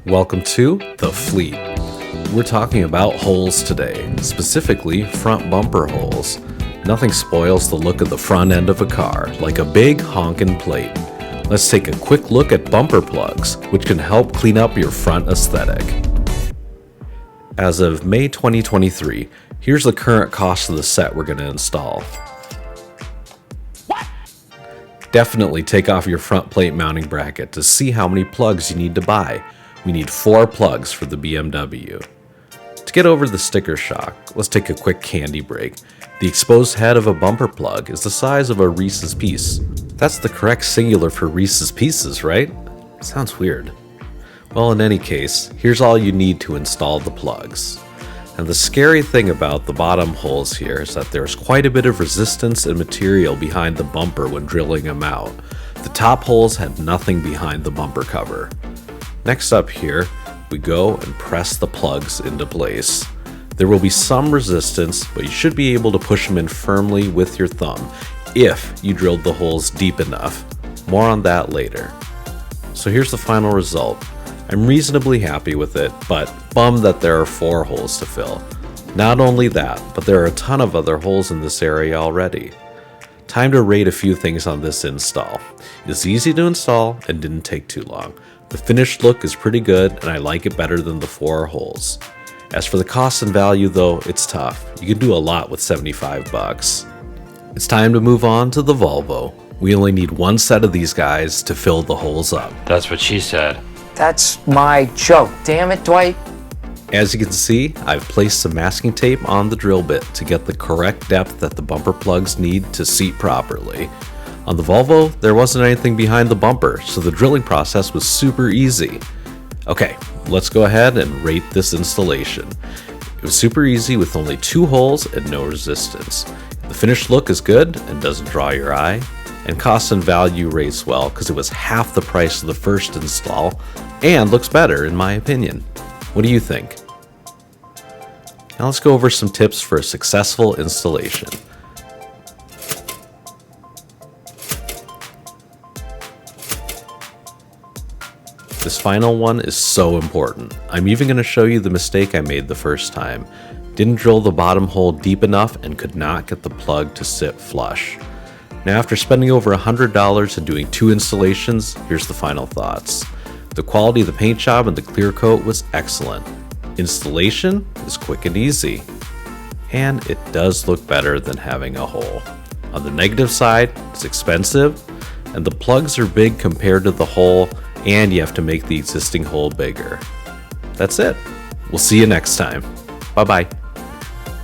Welcome to The Fleet. We're talking about holes today, specifically front bumper holes. Nothing spoils the look of the front end of a car like a big honkin' plate. Let's take a quick look at bumper plugs, which can help clean up your front aesthetic. As of May 2023, here's the current cost of the set we're going to install. Definitely take off your front plate mounting bracket to see how many plugs you need to buy. We need 4 plugs for the BMW. To get over the sticker shock, let's take a quick candy break. The exposed head of a bumper plug is the size of a Reese's Piece. That's the correct singular for Reese's Pieces, right? Sounds weird. Well, in any case, here's all you need to install the plugs. And the scary thing about the bottom holes here is that there's quite a bit of resistance and material behind the bumper when drilling them out. The top holes had nothing behind the bumper cover. Next up here, we go and press the plugs into place. There will be some resistance, but you should be able to push them in firmly with your thumb if you drilled the holes deep enough. More on that later. So here's the final result. I'm reasonably happy with it, but bummed that there are 4 holes to fill. Not only that, but there are a ton of other holes in this area already. Time to rate a few things on this install. It's easy to install and didn't take too long. The finished look is pretty good and I like it better than the 4 holes. As for the cost and value though, it's tough. You can do a lot with 75 bucks. It's time to move on to the Volvo. We only need 1 set of these guys to fill the holes up. That's what she said. That's my joke. Damn it, Dwight. As you can see, I've placed some masking tape on the drill bit to get the correct depth that the bumper plugs need to seat properly. On the Volvo, there wasn't anything behind the bumper, so the drilling process was super easy. Okay, let's go ahead and rate this installation. It was super easy with only 2 holes and no resistance. The finished look is good and doesn't draw your eye, and cost and value rates well because it was half the price of the first install and looks better in my opinion. What do you think? Now let's go over some tips for a successful installation. This final one is so important. I'm even going to show you the mistake I made the first time. Didn't drill the bottom hole deep enough and could not get the plug to sit flush. Now after spending over $100 and doing 2 installations, here's the final thoughts. The quality of the paint job and the clear coat was excellent. Installation is quick and easy. And it does look better than having a hole. On the negative side, it's expensive, and the plugs are big compared to the hole, and you have to make the existing hole bigger. That's it. We'll see you next time. Bye-bye.